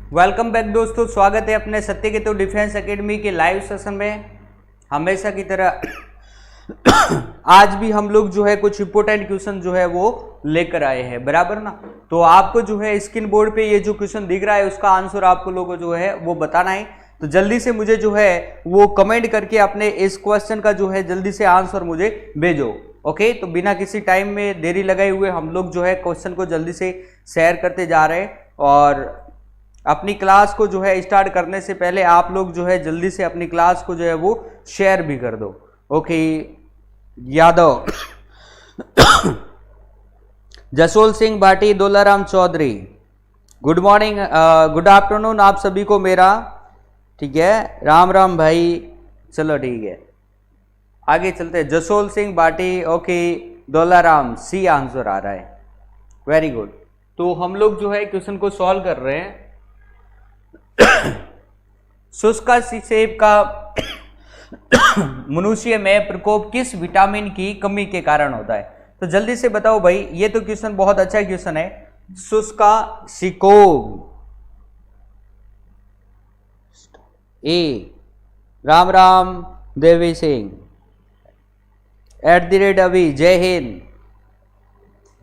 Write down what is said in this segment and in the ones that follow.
Welcome back दोस्तों, स्वागत है अपने सत्य केतु डिफेंस एकेडमी के लाइव सेशन में। हमेशा की तरह आज भी हम लोग जो है कुछ इंपोर्टेंट क्वेश्चन जो है वो लेकर आए हैं, बराबर ना। तो आपको जो है स्क्रीन बोर्ड पे ये जो क्वेश्चन दिख रहा है उसका आंसर आपको लोगों को जो है वो बताना है। तो जल्दी से मुझे जो है वो कमेंट करके अपने इस क्वेश्चन का जो है जल्दी से आंसर मुझे भेजो। ओके, तो बिना किसी टाइम में देरी लगाए हुए हम लोग जो है क्वेश्चन को जल्दी से शेयर करते जा रहे हैं। और अपनी क्लास को जो है स्टार्ट करने से पहले आप लोग जो है जल्दी से अपनी क्लास को जो है वो शेयर भी कर दो। Okay, Yadav Jasol Singh Bhati, Dolaram Chaudhary, good morning, good afternoon आप सभी को मेरा। ठीक है, राम राम भाई। चलो ठीक है, आगे चलते हैं। Jasol Singh Bhati, okay, Dolaram, C answer आ रहा है, वेरी गुड। तो हम लोग जो है क्वेश्चन को सॉल्व कर रहे हैं। शुष्क सेब का मनुष्य में प्रकोप किस विटामिन की कमी के कारण होता है? तो जल्दी से बताओ भाई, ये तो क्वेश्चन बहुत अच्छा क्वेश्चन है। शुष्क सिकोब, ए राम राम देवी सिंह, @अभी, जय हिंद,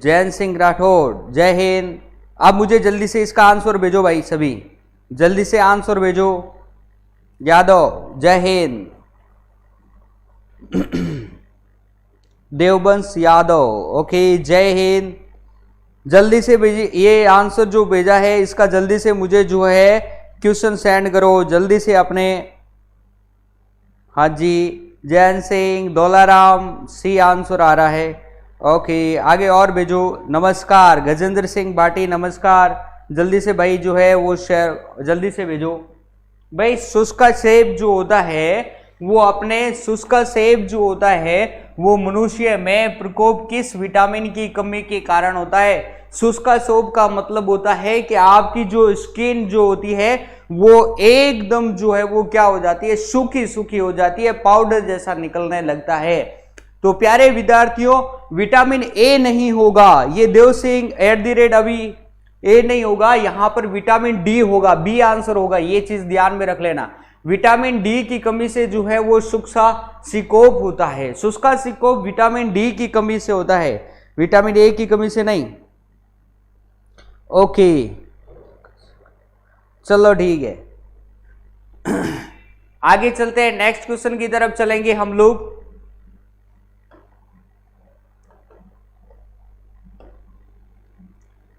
जैन सिंह राठौड़, जय हिंद। अब मुझे जल्दी से इसका आंसर भेजो भाई, सभी जल्दी से आंसर भेजो। यादव, जय हिंद, देवबंश यादव, ओके, जय हिंद। जल्दी से भेजिए ये आंसर जो भेजा है इसका, जल्दी से मुझे जो है क्वेश्चन सेंड करो जल्दी से अपने। हाँ जी, जैन सिंह, दोलाराम, सी आंसर आ रहा है। ओके, आगे और भेजो। नमस्कार गजेंद्र सिंह भाटी, नमस्कार। जल्दी से भाई जो है वो शेयर जल्दी से भेजो भाई। शुष्क सेब जो होता है वो अपने शुष्क सेब जो होता है वो मनुष्य में प्रकोप किस विटामिन की कमी के कारण होता है? शुष्क सेब का मतलब होता है कि आपकी जो स्किन जो होती है वो एकदम जो है वो क्या हो जाती है, सूखी सूखी हो जाती है, पाउडर जैसा निकलने लगता है। तो प्यारे विद्यार्थियों, विटामिन ए नहीं होगा, ये देव सिंह @अभी, ए नहीं होगा, यहां पर विटामिन डी होगा, बी आंसर होगा। ये चीज ध्यान में रख लेना। विटामिन डी की कमी से जो है वो शुष्क सिकोप होता है। शुष्क सिकोप विटामिन डी की कमी से होता है, विटामिन ए की कमी से नहीं। ओके, चलो ठीक है, आगे चलते हैं। नेक्स्ट क्वेश्चन की तरफ चलेंगे हम लोग।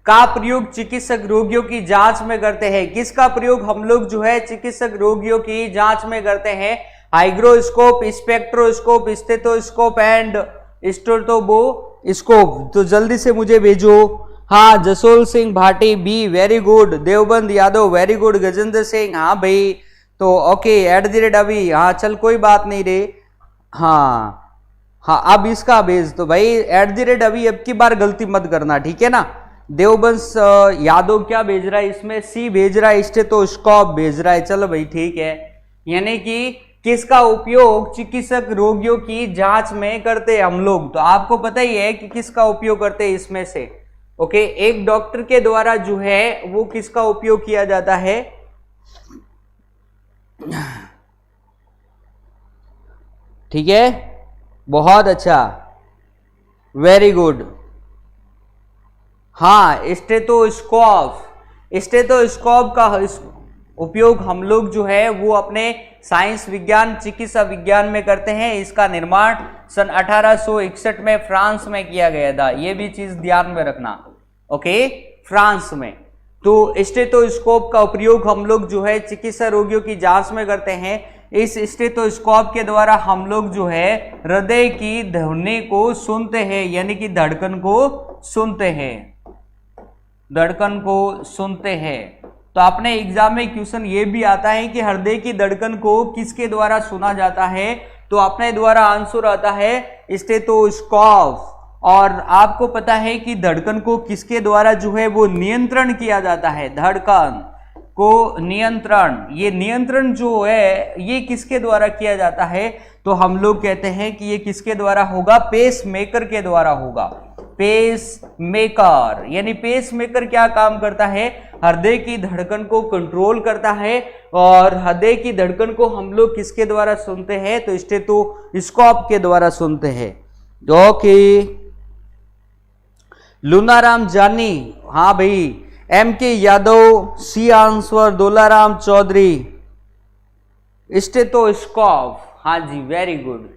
का प्रयोग चिकित्सक रोगियों की जांच में करते हैं? किसका प्रयोग हम लोग जो है चिकित्सक रोगियों की जांच में करते हैं? Hygroscope, spectroscope, stethoscope and stethoscope. तो जल्दी से मुझे भेजो। हाँ, Jasol Singh Bhati, B, very good. Deoband Yadav, very good. Gajendra Singh, हाँ भाई। तो ओके, @अभी, हाँ चल कोई बात नहीं रे। हाँ हाँ, अब इसका भेज तो भाई @अभी, अब की बार गलती मत करना, ठीक है ना। देवबंश यादव क्या भेज रहा है इसमें? सी भेज रहा है, स्टेथोस्कोप भेज रहा है। चलो भाई ठीक है, यानी कि किसका उपयोग चिकित्सक रोगियों की जांच में करते हैं हम लोग? तो आपको पता ही है कि किसका उपयोग करते हैं इसमें से। ओके, एक डॉक्टर के द्वारा जो है वो किसका उपयोग किया जाता है? ठीक है, बहुत अच्छा, वेरी गुड। हाँ, स्टेथोस्कोप, स्टेथोस्कोप का उपयोग हम लोग जो है वो अपने साइंस विज्ञान, चिकित्सा विज्ञान में करते हैं। इसका निर्माण सन 1861 में फ्रांस में किया गया था, ये भी चीज ध्यान में रखना। ओके, फ्रांस में। तो स्टेथोस्कोप का उपयोग हम लोग जो है चिकित्सा रोगियों की जांच में करते हैं। इस स्टेथोस्कोप के द्वारा हम लोग जो है हृदय की ध्वनि को सुनते हैं, यानी कि धड़कन को सुनते हैं, धड़कन को सुनते हैं। तो अपने एग्जाम में क्वेश्चन ये भी आता है कि हृदय की धड़कन को किसके द्वारा सुना जाता है? तो अपने द्वारा आंसर आता है स्टेथोस्कोप। और आपको पता है कि धड़कन को किसके द्वारा जो है वो नियंत्रण किया जाता है? धड़कन को नियंत्रण, ये नियंत्रण जो है ये किसके द्वारा किया जाता है? तो हम लोग कहते हैं कि ये किसके द्वारा होगा? पेस मेकर के द्वारा होगा। पेस मेकर, यानी पेस मेकर क्या काम करता है, हृदय की धड़कन को कंट्रोल करता है। और हृदय की धड़कन को हम लोग किसके द्वारा सुनते हैं, तो स्टेथोस्कोप के द्वारा सुनते हैं। ओके, लूनाराम जानी, हाँ भाई, M K Yadav, C answer Dolaram Chaudhary, stethoscope, हाँ जी वेरी गुड,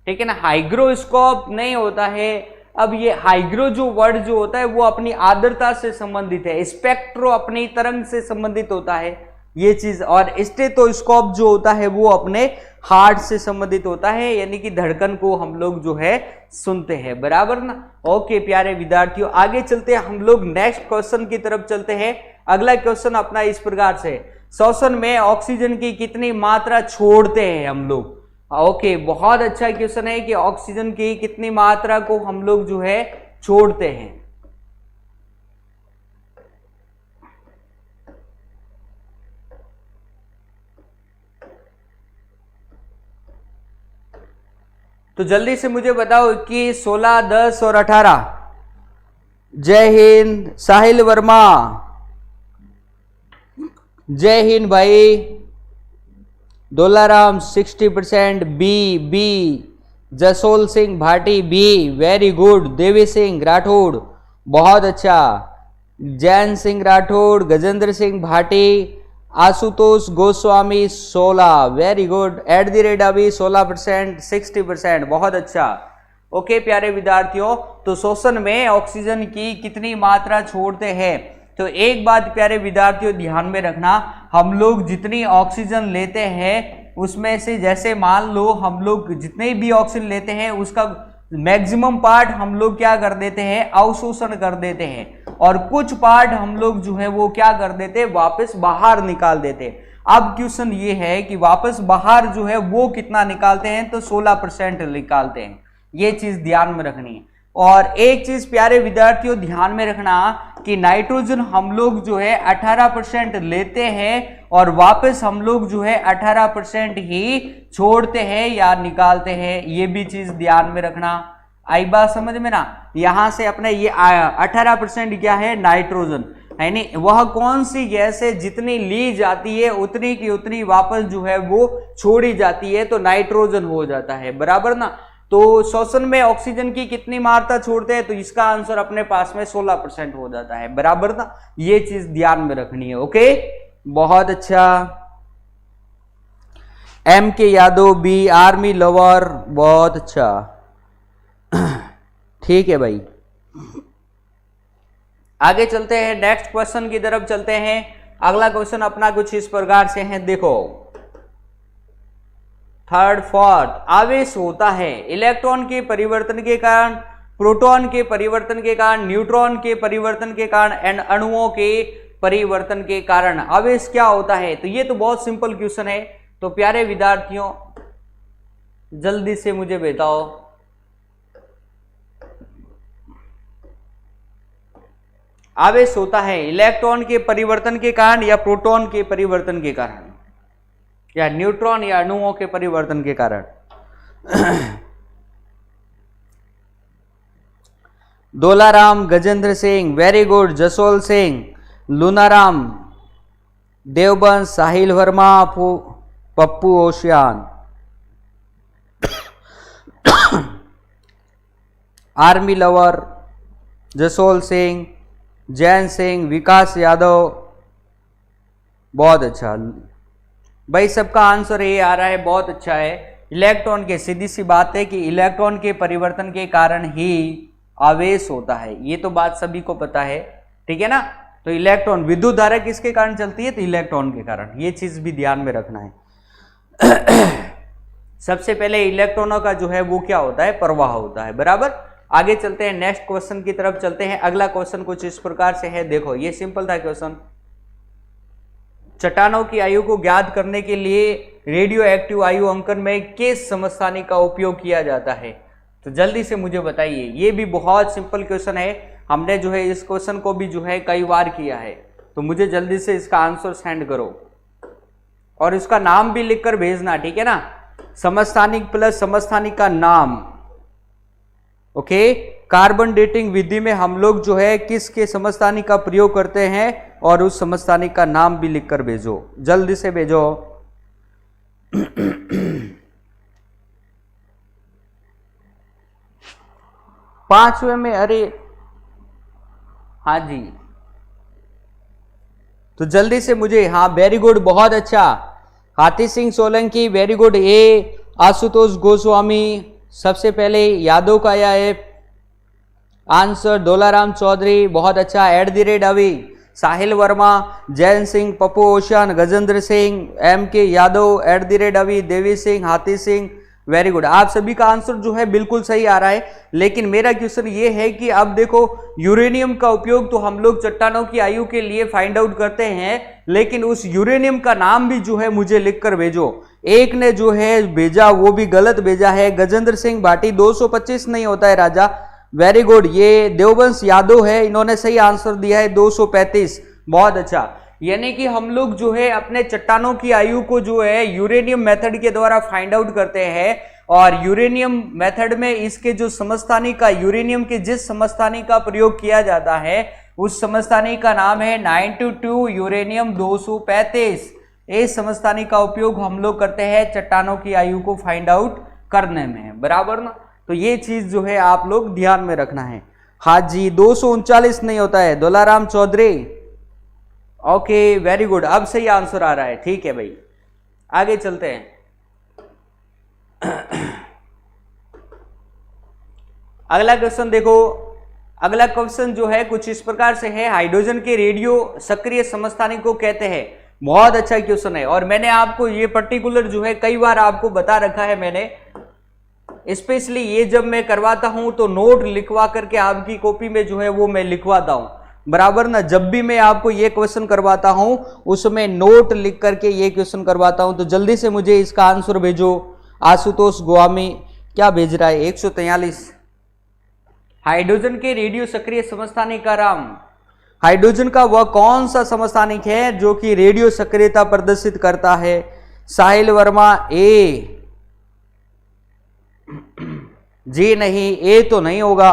ठीक है ना। हाइग्रोस्कोप नहीं होता है। अब ये हाइग्रो जो वर्ड जो होता है वो अपनी आर्द्रता से संबंधित है, स्पेक्ट्रो अपनी तरंग से संबंधित होता है ये चीज, और स्टेथोस्कोप जो होता है वो अपने हार्ट से संबंधित होता है, यानी कि धड़कन को हम लोग जो है सुनते हैं, बराबर ना। ओके प्यारे विद्यार्थियों, आगे चलते हैं हम लोग नेक्स्ट क्वेश्चन की तरफ चलते हैं। अगला क्वेश्चन अपना इस प्रकार से, श्वसन में ऑक्सीजन की कितनी मात्रा छोड़ते हैं हम लोग। ओके, बहुत अच्छा क्वेश्चन है कि ऑक्सीजन की कितनी मात्रा को हम लोग जो है छोड़ते हैं। तो जल्दी से मुझे बताओ कि 16, 10 और 18। जय हिंद साहिल वर्मा, जय हिंद भाई। Dolaram 60%, B. Jasol Singh Bhati B, very good. Devi Singh Rathore, बहुत अच्छा। Jain Singh Rathore, Gajendra Singh Bhati, Ashutosh Goswami 16, very good. @ अभी 16%, 60%, बहुत अच्छा। ओके प्यारे विद्यार्थियों, तो श्वसन में ऑक्सीजन की कितनी मात्रा छोड़ते हैं। तो एक बात प्यारे विद्यार्थियों ध्यान में रखना, हम लोग जितनी ऑक्सीजन लेते हैं उसमें से, जैसे मान लो हम लोग जितने भी ऑक्सीजन लेते हैं उसका मैक्सिमम पार्ट हम लोग क्या कर देते हैं, अवशोषण कर देते हैं, और कुछ पार्ट हम लोग जो है वो क्या कर देते हैं, वापस बाहर निकाल देते हैं। अब क्वेश्चन ये है कि वापस बाहर जो है वो कितना निकालते हैं, तो 16% निकालते हैं। ये चीज ध्यान में रखनी है। और एक चीज प्यारे विद्यार्थियों ध्यान में रखना कि नाइट्रोजन हम लोग जो है 18% लेते हैं और वापस हम लोग जो है 18% ही छोड़ते हैं या निकालते हैं, ये भी चीज ध्यान में रखना। आई बात समझ में ना। यहां से अपने ये 18% क्या है, नाइट्रोजन, यानी वह कौन सी गैस है जितनी ली जाती है उतनी की उतनी वापस जो है वो छोड़ी जाती है, तो नाइट्रोजन हो जाता है, बराबर ना। तो श्वसन में ऑक्सीजन की कितनी मात्रा छोड़ते हैं, तो इसका आंसर अपने पास में 16% हो जाता है, बराबर ना। ये चीज ध्यान में रखनी है। ओके, बहुत अच्छा। M K Yadav B, army lover, बहुत अच्छा, ठीक है भाई। आगे चलते हैं, नेक्स्ट क्वेश्चन की तरफ चलते हैं। अगला क्वेश्चन अपना कुछ इस प्रकार से है, देखो। 3rd, 4th, आवेश होता है इलेक्ट्रॉन के परिवर्तन के कारण, प्रोटॉन के परिवर्तन के कारण, न्यूट्रॉन के परिवर्तन के कारण एंड अणुओं के परिवर्तन के कारण आवेश क्या होता है। तो ये तो बहुत सिंपल क्वेश्चन है। तो प्यारे विद्यार्थियों जल्दी से मुझे बताओ, आवेश होता है इलेक्ट्रॉन के परिवर्तन के कारण या प्रोटॉन के परिवर्तन के कारण या न्यूट्रॉन या अणुओं के परिवर्तन के कारण। Dolaram, Gajendra Singh, very good. Jasol Singh, Lunaram, Devbansh, Sahil Verma, Pappu Osian, army lover, Jasol Singh, Jain Singh, Vikas Yadav, बहुत अच्छा भाई। सबका आंसर ये आ रहा है, बहुत अच्छा है। इलेक्ट्रॉन के, सीधी सी बात है कि इलेक्ट्रॉन के परिवर्तन के कारण ही आवेश होता है, ये तो बात सभी को पता है, ठीक है ना। तो इलेक्ट्रॉन, विद्युत धारा किसके कारण चलती है, तो इलेक्ट्रॉन के कारण, ये चीज भी ध्यान में रखना है। सबसे पहले इलेक्ट्रॉनों का जो है वो क्या होता है, प्रवाह होता है, बराबर। आगे चलते हैं, नेक्स्ट क्वेश्चन की तरफ चलते हैं। अगला क्वेश्चन कुछ इस प्रकार से है, देखो ये सिंपल था क्वेश्चन। चट्टानों की आयु को ज्ञात करने के लिए रेडियो एक्टिव आयु अंकन में किस समस्थानिक का उपयोग किया जाता है। तो जल्दी से मुझे बताइए, ये भी बहुत सिंपल क्वेश्चन है, हमने जो है इस क्वेश्चन को भी जो है कई बार किया है। तो मुझे जल्दी से इसका आंसर सेंड करो और इसका नाम भी लिखकर भेजना, ठीक है ना। समस्थानिक प्लस समस्थानिक का नाम, ओके। कार्बन डेटिंग विधि में हम लोग जो है किसके समस्थानी का प्रयोग करते हैं और उस समस्थानी का नाम भी लिखकर भेजो, जल्दी से भेजो। पांचवें में, अरे हाँ जी, तो जल्दी से मुझे, हाँ वेरी गुड, बहुत अच्छा, हाथी सिंह सोलंकी वेरी गुड। ए आशुतोष गोस्वामी सबसे पहले यादव का या है आंसर। डोलाराम चौधरी बहुत अच्छा। @ अभी साहिल वर्मा, जैन सिंह, पप्पू ओशन, गजेंद्र सिंह, MK यादव, @ अभी देवी सिंह, हाथी सिंह वेरी गुड। आप सभी का आंसर जो है बिल्कुल सही आ रहा है, लेकिन मेरा क्वेश्चन ये है कि अब देखो यूरेनियम का उपयोग तो हम लोग चट्टानों की आयु के लिए फाइंड आउट करते हैं, लेकिन उस यूरेनियम का नाम भी जो है मुझे लिखकर भेजो। एक ने जो है भेजा वो भी गलत भेजा है, गजेंद्र सिंह भाटी 225 नहीं होता है राजा, वेरी गुड। ये देववंश यादव है, इन्होंने सही आंसर दिया है 235, बहुत अच्छा। यानी कि हम लोग जो है अपने चट्टानों की आयु को जो है यूरेनियम मेथड के द्वारा फाइंड आउट करते हैं, और यूरेनियम मेथड में इसके जो समस्थानी का, यूरेनियम के जिस समस्थानी का प्रयोग किया जाता है उस समस्थानी का नाम है 92 यूरेनियम 235। इस समस्थानी का उपयोग हम लोग करते हैं चट्टानों की आयु को फाइंड आउट करने में, बराबर ना। तो ये चीज जो है आप लोग ध्यान में रखना है। हाँ जी, 239 नहीं होता है, Dolaram Chaudhary okay very good, अब सही आंसर आ रहा है, ठीक है भाई, आगे चलते हैं। अगला क्वेश्चन देखो, अगला क्वेश्चन जो है कुछ इस प्रकार से है, हाइड्रोजन के रेडियो सक्रिय समस्थानिक को कहते हैं। बहुत अच्छा क्वेश्चन है, और मैंने आपको ये पर्टिकुलर जो है कई बार आपको बता रखा है मैंने, स्पेशली ये जब मैं करवाता हूं तो नोट लिखवा करके आपकी कॉपी में जो है वो मैं लिखवाता हूं, बराबर ना। जब भी मैं आपको ये क्वेश्चन करवाता हूं उसमें नोट लिख करके ये क्वेश्चन करवाता हूं। तो जल्दी से मुझे इसका आंसर भेजो। आशुतोष गोस्वामी क्या भेज रहा है, 143। हाइड्रोजन के रेडियो सक्रिय समस्थानिक का नाम, हाइड्रोजन का वह कौन सा समस्थानिक है जो कि रेडियो सक्रियता प्रदर्शित करता है? साहिल वर्मा ए, जी नहीं, ए तो नहीं होगा,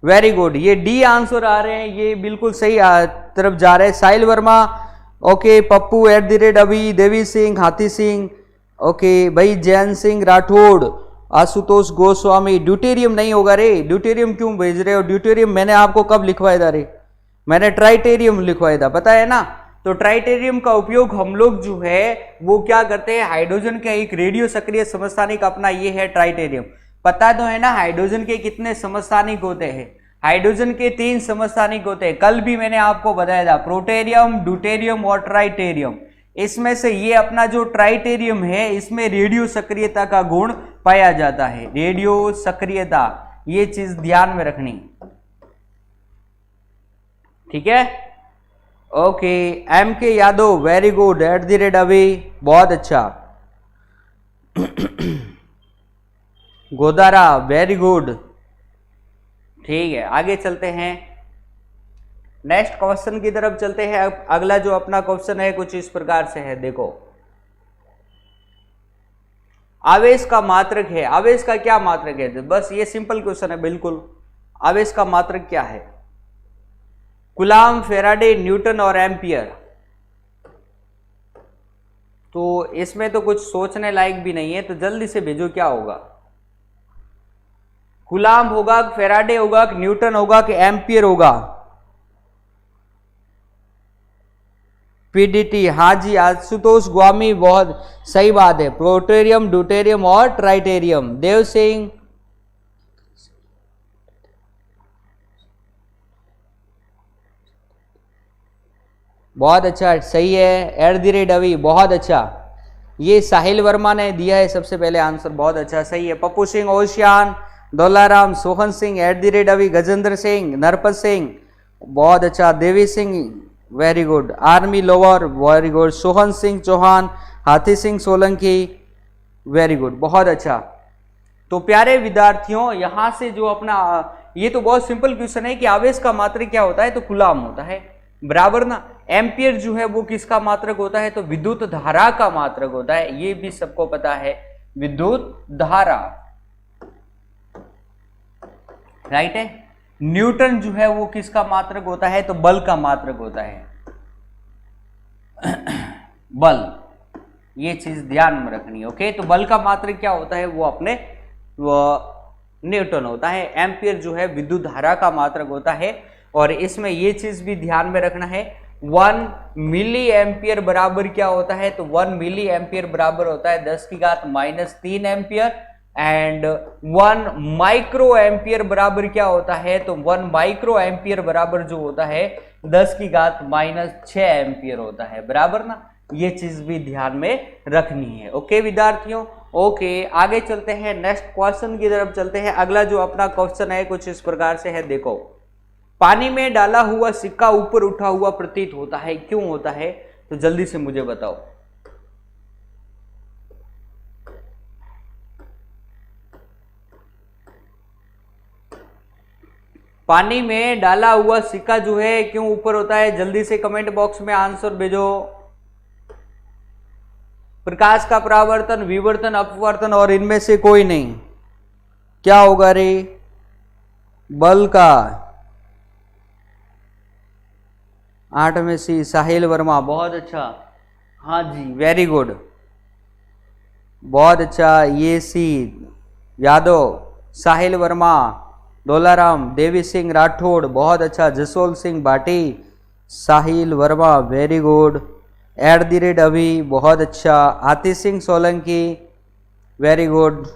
वेरी गुड। ये डी आंसर आ रहे हैं, ये बिल्कुल सही तरफ जा रहे हैं। साहिल वर्मा ओके, पप्पू @ अभी, देवी सिंह, हाथी सिंह ओके भाई, जैन सिंह राठौड़, आशुतोष गोस्वामी। ड्यूटेरियम नहीं होगा रे, ड्यूटेरियम क्यों भेज रहे हो? ड्यूटेरियम मैंने आपको कब लिखवाया था रे? मैंने ट्राइटेरियम लिखवाया था, पता है ना। तो ट्राइटेरियम का उपयोग हम लोग जो है वो क्या करते हैं, हाइड्रोजन का एक रेडियो सक्रिय समस्थानिक अपना ये है ट्राइटेरियम। पता तो है ना हाइड्रोजन के कितने समस्थानिक होते हैं? हाइड्रोजन के 3 समस्थानिक होते हैं, कल भी मैंने आपको बताया था, प्रोटेरियम, ड्यूटेरियम और ट्राइटेरियम। इसमें से ये अपना जो ट्राइटेरियम है इसमें रेडियो सक्रियता का गुण पाया जाता है, रेडियो सक्रियता, ये चीज ध्यान में रखनी, ठीक है। Okay, MK Yadav very good, @ अभी बहुत अच्छा। गोदारा वेरी गुड, ठीक है, आगे चलते हैं, नेक्स्ट क्वेश्चन की तरफ चलते हैं। अगला जो अपना क्वेश्चन है कुछ इस प्रकार से है, देखो, आवेश का मात्रक है। आवेश का क्या मात्रक है? बस ये सिंपल क्वेश्चन है बिल्कुल। आवेश का मात्रक क्या है? कूलाम, फेराडे, न्यूटन और एम्पियर। तो इसमें तो कुछ सोचने लायक भी नहीं है, तो जल्दी से भेजो क्या होगा। कूलाम होगा, फेराडे होगा, न्यूटन होगा कि एम्पियर होगा? PDT, हाँ जी आशुतोष गोस्वामी बहुत सही बात है, प्रोटेरियम, ड्यूटेरियम और ट्राइटेरियम। देव सिंह बहुत अच्छा, सही है। @ अभी बहुत अच्छा, ये साहिल वर्मा ने दिया है सबसे पहले आंसर, बहुत अच्छा, सही है। पप्पू सिंह, ओशियान, डोलाराम, सोहन सिंह, @ अभी, गजेंद्र सिंह, नरपत सिंह बहुत अच्छा, Devi Singh very good, army lower very good, Sohan Singh Chauhan, Hathi Singh Solanki very good, बहुत अच्छा। तो प्यारे विद्यार्थियों, यहां से जो अपना ये तो बहुत सिंपल क्वेश्चन है कि आवेश का मात्रक क्या होता है, तो कूलाम होता है, बराबर ना। एम्पियर जो है वो किसका मात्रक होता है, तो विद्युत धारा का मात्रक होता है, ये भी सबको पता है, विद्युत धारा। राइट है। न्यूटन जो है वो किसका मात्रक होता है, तो बल का मात्रक होता है। बल, ये चीज ध्यान में रखनी है। ओके, तो बल का मात्रक क्या होता है, वो अपने न्यूटन होता है। एम्पियर जो है विद्युत धारा का मात्रक होता है। और इसमें ये चीज भी ध्यान में रखना है, 1 मिली एम्पियर बराबर क्या होता है, तो 1 मिली एम्पियर बराबर होता है 10⁻³ एम्पियर। एंड 1 माइक्रो एम्पियर बराबर क्या होता है, तो 1 माइक्रो एम्पियर बराबर जो होता है 10⁻6 एम्पियर होता है, बराबर ना। ये चीज भी ध्यान में रखनी है। ओके विद्यार्थियों, ओके आगे चलते हैं, नेक्स्ट क्वेश्चन की तरफ चलते हैं। अगला जो अपना क्वेश्चन है कुछ इस प्रकार से है, देखो, पानी में डाला हुआ सिक्का ऊपर उठा हुआ प्रतीत होता है, क्यों होता है, तो जल्दी से मुझे बताओ। पानी में डाला हुआ सिक्का जो है क्यों ऊपर होता है, जल्दी से कमेंट बॉक्स में आंसर भेजो। प्रकाश का परावर्तन, विवर्तन, अपवर्तन और इनमें से कोई नहीं, क्या होगा रे, बल का। 8 में सी, साहिल वर्मा, बहुत अच्छा, हाँ जी वेरी गुड, बहुत अच्छा। ये सी यादव, साहिल वर्मा, डोलाराम, देवी सिंह राठौड़, बहुत अच्छा। Jasol Singh Bhati, Sahil Verma, very good. @ अभी, बहुत अच्छा। Atish Singh Solanki, very good,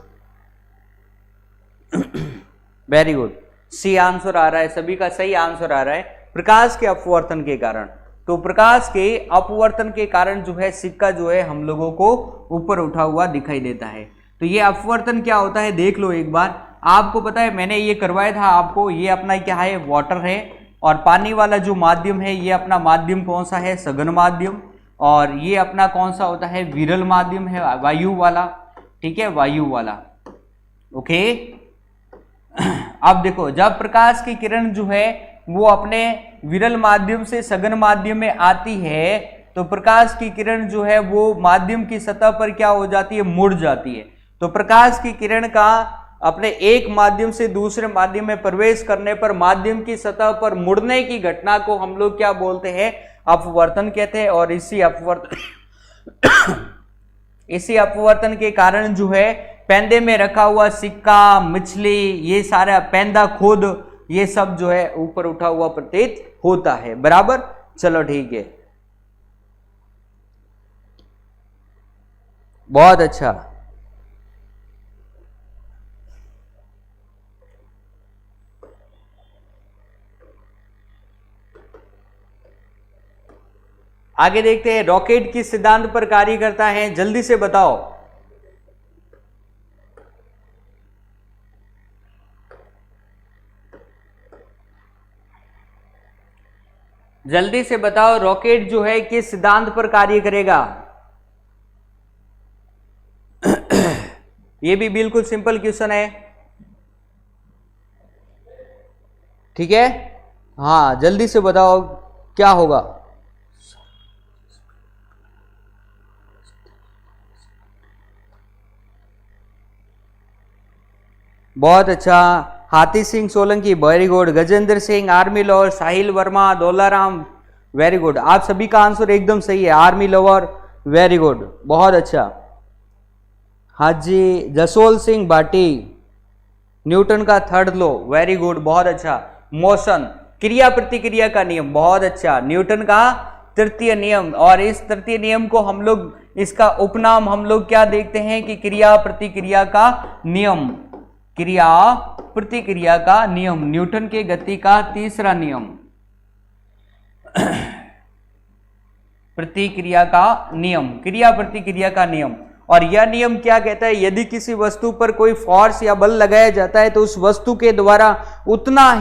very good. C answer आ रहा है, सभी का सही आंसर आ रहा है, प्रकाश के अपवर्तन के कारण। तो प्रकाश के अपवर्तन के कारण जो है सिक्का जो है हम लोगों को ऊपर उठा हुआ दिखाई देता है। तो ये अपवर्तन क्या होता है देख लो एक बार। आपको पता है मैंने ये करवाया था आपको, ये अपना क्या है, वाटर है। और पानी वाला जो माध्यम है ये अपना माध्यम कौन सा है, सघन माध्यम। और ये अपना कौन सा होता है, विरल माध्यम है, वायु वाला, ठीक है, वायु वाला। ओके, अब देखो, जब प्रकाश की किरण जो है वो अपने विरल माध्यम से सघन माध्यम में आती है, तो प्रकाश की किरण जो है वो माध्यम की सतह पर क्या हो जाती है, मुड़ जाती है। तो प्रकाश की किरण का अपने एक माध्यम से दूसरे माध्यम में प्रवेश करने पर माध्यम की सतह पर मुड़ने की घटना को हम लोग क्या बोलते हैं, अपवर्तन कहते हैं। और इसी अपवर्तन के कारण जो है पेंदे में रखा हुआ सिक्का, मछली, ये सारा पेंदा खुद, ये सब जो है ऊपर उठा हुआ प्रतीत होता है, बराबर। चलो ठीक है, बहुत अच्छा। आगे देखते हैं, रॉकेट किस सिद्धांत पर कार्य करता है, जल्दी से बताओ। जल्दी से बताओ, रॉकेट जो है किस सिद्धांत पर कार्य करेगा। ये भी बिल्कुल सिंपल क्वेश्चन है, ठीक है। हाँ जल्दी से बताओ क्या होगा। बहुत अच्छा, Hathi Singh Solanki, very good. Gajendra Singh, army lower, Sahil Verma, Dolaram, very good. आप सभी का आंसर एकदम सही है, आर्मी लोअर, वेरी गुड, बहुत अच्छा। हाजी जसोल सिंह भाटी, न्यूटन का 3rd लॉ, वेरी गुड, बहुत अच्छा। मोशन, क्रिया प्रतिक्रिया का नियम, बहुत अच्छा, न्यूटन का 3य नियम। और इस 3य नियम को हम लोग, इसका उपनाम हम लोग क्या देखते हैं कि क्रिया प्रतिक्रिया का नियम, क्रिया प्रतिक्रिया का नियम, न्यूटन के गति का 3रा नियम, प्रतिक्रिया का नियम, क्रिया प्रतिक्रिया का नियम। और यह नियम क्या कहता है, यदि किसी वस्तु पर कोई फोर्स या बल लगाया जाता है तो उस वस्तु के द्वारा उतना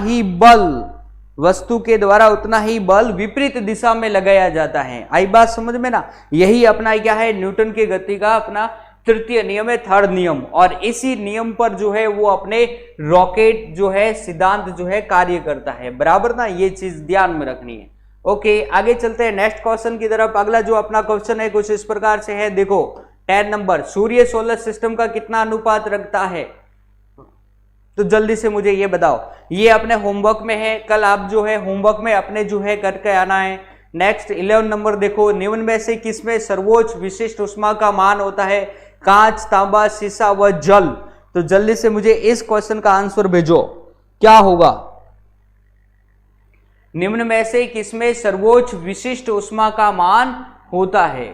ही बल विपरीत दिशा में लगाया जाता है। आई बात समझ में ना, यही अपना क्या है, न्यूटन के गति का अपना 3य नियम है, 3rd नियम। और इसी नियम पर जो है वो अपने रॉकेट जो है सिद्धांत जो है कार्य करता है, बराबर ना, ये चीज ध्यान में रखनी है। ओके आगे चलते हैं नेक्स्ट क्वेश्चन की तरफ। अगला जो अपना क्वेश्चन है कुछ इस प्रकार से है, देखो 10 नंबर, सूर्य सोलर सिस्टम का कितना अनुपात रखता है। तो जल्दी से मुझे ये बताओ। ये अपने होमवर्क में है, कल आप जो है होमवर्क में अपने जो है करके आना है। नेक्स्ट 11 नंबर देखो, निम्न में से किसमें सर्वोच्च विशिष्ट ऊष्मा का मान होता है? कांच, तांबा, शीशा व जल। तो जल्दी से मुझे इस क्वेश्चन का आंसर भेजो, क्या होगा? निम्न में से किसमें सर्वोच्च विशिष्ट ऊष्मा का मान होता है?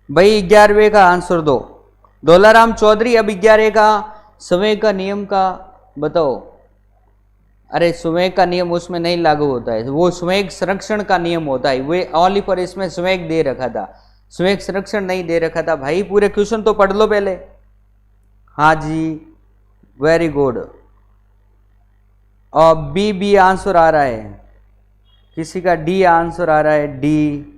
भाई 11वें का आंसर दो। दौलाराम चौधरी अब 11 का समय का नियम का बताओ। अरे संवेग का नियम उसमें नहीं लागू होता है, वो संवेग संरक्षण का नियम होता है। वे ओनली पर इसमें संवेग दे रखा था, संवेग संरक्षण नहीं दे रखा था। भाई पूरे क्वेश्चन तो पढ़ लो पहले। हाँ जी, वेरी गुड। और बी आंसर आ रहा है, किसी का डी आंसर आ रहा है, डी।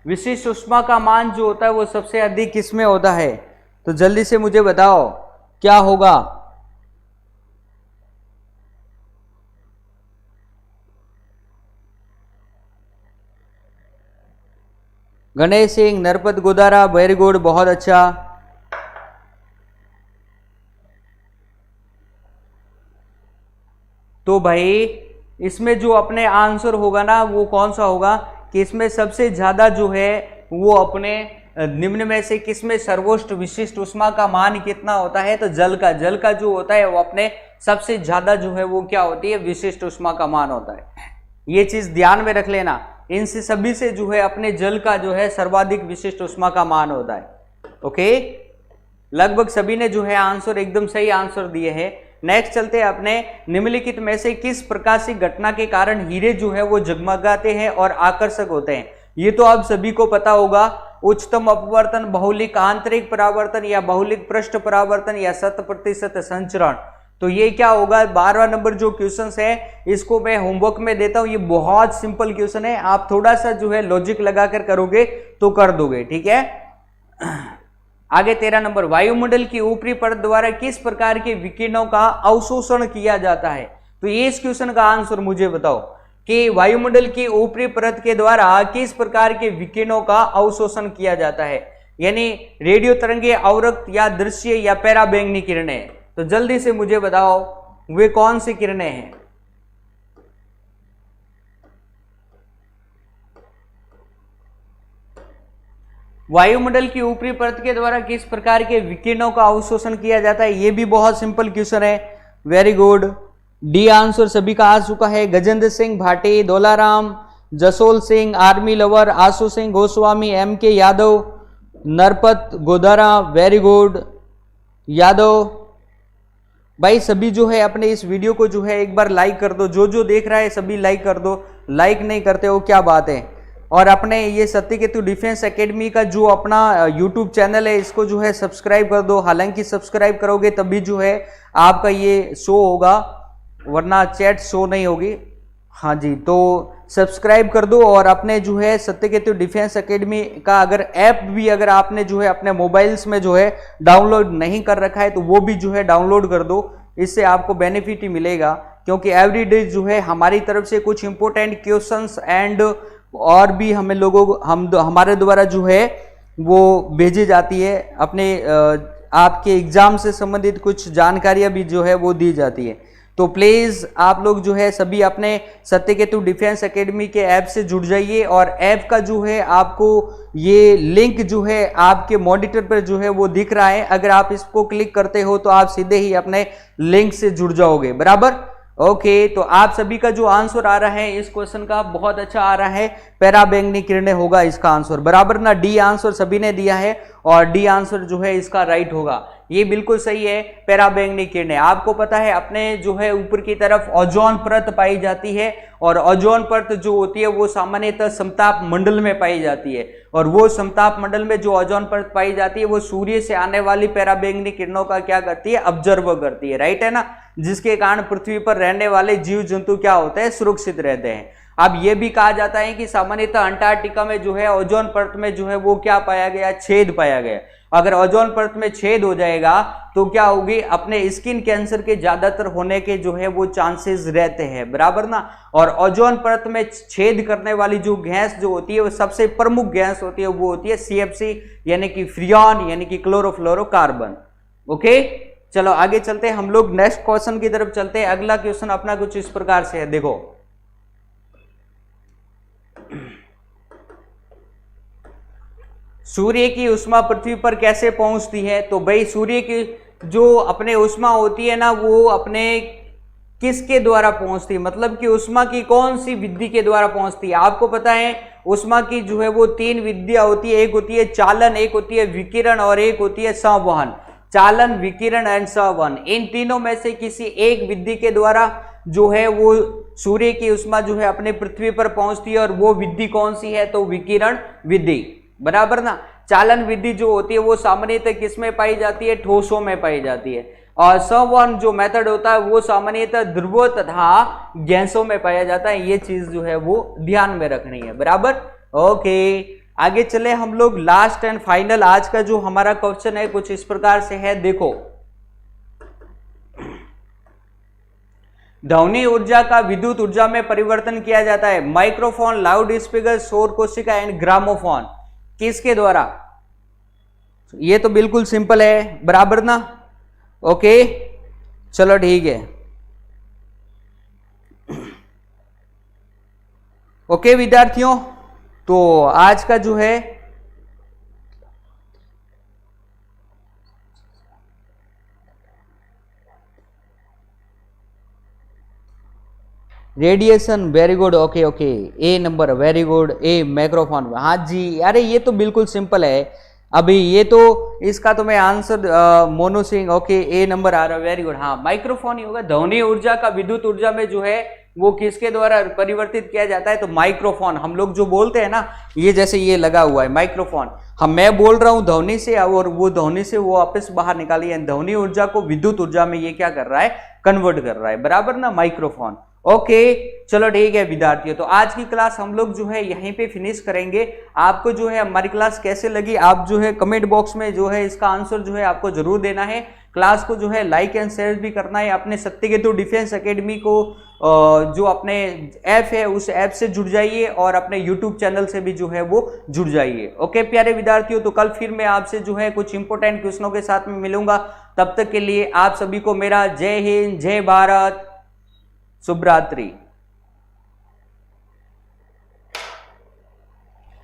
विशिष्ट ऊष्मा का मान जो होता है वो सबसे अधिक किसमें होता है? तो जल्दी से मुझे बताओ क्या होगा? गणेश सिंह, नरपत गोदारा, वेरी गुड, बहुत अच्छा। तो भाई इसमें जो अपने आंसर होगा ना वो कौन सा होगा कि इसमें सबसे ज्यादा जो है वो अपने निम्न में से किसमें सर्वोच्च विशिष्ट ऊष्मा का मान कितना होता है? तो जल का, जल का जो होता है वो अपने सबसे ज्यादा जो है वो क्या होती है? विशिष्ट ऊष्मा का मान होता है। ये चीज ध्यान में रख लेना, इनसे सभी से जो है अपने जल का जो है सर्वाधिक विशिष्ट ऊष्मा का मान होता है। ओके, लगभग सभी ने जो है आंसर एकदम सही आंसर दिए हैं। नेक्स्ट चलते हैं अपने, निम्नलिखित में से किस प्रकाशिक घटना के कारण हीरे जो है वो जगमगाते हैं और आकर्षक होते हैं? ये तो आप सभी को पता होगा, उच्चतम अपवर्तन, बहुलिक आंतरिक परावर्तन या बहुलिक पृष्ठ परावर्तन या 100% संचरण। तो ये क्या होगा? 12वां नंबर जो क्वेश्चन है इसको मैं होमवर्क में देता हूं। ये बहुत सिंपल क्वेश्चन है, आप थोड़ा सा जो है लॉजिक लगाकर करोगे तो कर दोगे, ठीक है। आगे 13 नंबर, वायुमंडल की ऊपरी परत द्वारा किस प्रकार के विकिरणों का अवशोषण किया जाता है? तो ये इस क्वेश्चन का आंसर मुझे बताओ कि वायुमंडल की ऊपरी परत के द्वारा किस प्रकार के विकिरणों का अवशोषण किया जाता है? यानी रेडियो तरंगे, अवरक्त या दृश्य या पैराबैंगनी किरणें। तो जल्दी से मुझे बताओ वे कौन सी किरणें हैं? वायुमंडल की ऊपरी परत के द्वारा किस प्रकार के विकिरणों का अवशोषण किया जाता है? ये भी बहुत सिंपल क्वेश्चन है, वेरी गुड। डी आंसर सभी का आ चुका है। Gajendra Singh Bhati, Daularam, Jasol Singh, army lover, Ashu Singh Goswami, M K Yadav, Narpat Godara, very good Yadav. भाई सभी जो है अपने इस वीडियो को जो है एक बार लाइक कर दो, जो देख रहा है सभी लाइक कर दो। लाइक नहीं करते हो क्या बात है। और अपने ये सत्यकेतु डिफेंस एकेडमी का जो अपना यूट्यूब चैनल है इसको जो है सब्सक्राइब कर दो। हालांकि सब्सक्राइब करोगे तभी जो है आपका ये शो होगा, वरना चैट शो नहीं होगी। हाँ जी, तो सब्सक्राइब कर दो। और अपने जो है सत्यकेतु डिफेंस एकेडमी का अगर ऐप भी अगर आपने जो है अपने मोबाइल्स में जो है डाउनलोड नहीं कर रखा है तो वो भी जो है डाउनलोड कर दो, इससे आपको बेनिफिट ही मिलेगा। क्योंकि एवरीडे जो है हमारी तरफ से कुछ इंपॉर्टेंट क्वेश्चंस एंड और भी हमें हमारे द्वारा जो है वो भेजी जाती है, अपने आपके एग्जाम से संबंधित कुछ जानकारियां भी जो है वो दी जाती है। तो प्लीज आप लोग जो है सभी अपने सत्यकेतु डिफेंस एकेडमी के ऐप से जुड़ जाइए। और ऐप का जो है आपको ये लिंक जो है आपके मॉनिटर पर जो है वो दिख रहा है, अगर आप इसको क्लिक करते हो तो आप सीधे ही अपने लिंक से जुड़ जाओगे, बराबर। ओके, तो आप सभी का जो आंसर आ रहा है इस क्वेश्चन का बहुत अच्छा आ रहा है, पैराबैंगनी किरणें होगा इसका आंसर, बराबर ना। डी आंसर सभी ने दिया है और डी आंसर जो है इसका राइट होगा। ये बिल्कुल सही है, पराबैंगनी किरणें। आपको पता है अपने जो है ऊपर की तरफ ओजोन परत पाई जाती है, और ओजोन परत जो होती है वो सामान्यतः समताप मंडल में पाई जाती है, और वो समताप मंडल में जो ओजोन परत पाई जाती है वो सूर्य से आने वाली पराबैंगनी किरणों का क्या करती है, ऑब्जर्व करती है, राइट है ना, जिसके कारण पृथ्वी पर रहने वाले जीव जंतु क्या होते हैं, सुरक्षित रहते हैं। अब ये भी कहा जाता है कि सामान्यतः अंटार्कटिका में जो है ओजोन परत में जो है वो क्या पाया गया, छेद पाया गया। अगर ओजोन परत में छेद हो जाएगा तो क्या होगी, अपने स्किन कैंसर के ज्यादातर होने के जो है वो चांसेस रहते हैं, बराबर ना। और ओजोन परत में छेद करने वाली जो गैस जो होती है वो सबसे प्रमुख गैस होती है, वो होती है CFC यानी कि फ्रियॉन यानी कि क्लोरोफ्लोरोकार्बन। ओके, चलो आगे चलते हैं हम लोग, नेक्स्ट क्वेश्चन की तरफ चलते हैं। अगला क्वेश्चन अपना कुछ इस प्रकार से है, देखो सूर्य की उष्मा पृथ्वी पर कैसे पहुंचती है। तो भाई सूर्य की जो अपने उष्मा होती है ना वो अपने किसके द्वारा पहुंचती है, मतलब कि उष्मा की कौन सी विधि के द्वारा पहुंचती है। आपको पता है उष्मा की जो है वो 3 विधियां होती है, एक होती है चालन, एक होती है विकिरण और एक होती है संवहन। चालन, विकिरण एंड संवहन, इन तीनों में से किसी एक विधि के द्वारा जो है वो सूर्य की उष्मा जो है अपने पृथ्वी पर पहुंचती है, और वो विधि कौन सी है, तो विकिरण विधि, बराबर ना। चालन विधि जो होती है वो सामान्यतः किसमें पाई जाती है, ठोसों में पाई जाती है, और संवहन जो मेथड होता है वो सामान्यतः ध्रुवों तथा गैसों में पाया जाता है। ये चीज जो है वो ध्यान में रखनी है, बराबर। ओके, आगे चले हम लोग, लास्ट एंड फाइनल आज का जो हमारा क्वेश्चन है कुछ इस प्रकार से है, देखो ध्वनि ऊर्जा का विद्युत ऊर्जा में परिवर्तन किया जाता है। माइक्रोफोन, लाउड स्पीकर, सौर कोशिका एंड ग्रामोफोन, किसके द्वारा। ये तो बिल्कुल सिंपल है, बराबर ना। ओके, चलो ठीक है। ओके विद्यार्थियों, तो आज का जो है radiation, very good, okay okay, A number, very good, A microphone, हाँ जी, अरे ये तो बिल्कुल सिंपल है। अभी ये तो इसका तो मैं answer Monu Singh, okay, A number आ रहा है, वेरी गुड। हाँ, माइक्रोफोन ही होगा। ध्वनि ऊर्जा का विद्युत ऊर्जा में जो है वो किसके द्वारा परिवर्तित किया जाता है, तो माइक्रोफोन। हम लोग जो बोलते हैं ना, ये जैसे ये लगा हुआ है माइक्रोफोन, मैं बोल रहा हूं ध्वनि से और वो ध्वनि से वो वापस बाहर निकाली है, ध्वनि ऊर्जा को विद्युत ऊर्जा में ये क्या कर रहा है, कन्वर्ट कर रहा है, बराबर ना, माइक्रोफोन। ओके, चलो ठीक है विद्यार्थियों, तो आज की क्लास हम लोग जो है यहीं पे फिनिश करेंगे। आपको जो है हमारी क्लास कैसे लगी, आप जो है कमेंट बॉक्स में जो है इसका आंसर जो है आपको जरूर देना है। क्लास को जो है लाइक एंड शेयर भी करना है। अपने सत्यकेतु डिफेंस एकेडमी को जो अपने ऐप है उस ऐप से जुड़ जाइए, और अपने यूट्यूब चैनल से भी जो है वो जुड़ जाइए। ओके प्यारे विद्यार्थियों, तो कल फिर मैं आपसे जो है कुछ इंपॉर्टेंट क्वेश्चनों के साथ में मिलूंगा। तब तक के लिए आप सभी को मेरा जय हिंद, जय भारत, शुभ रात्रि।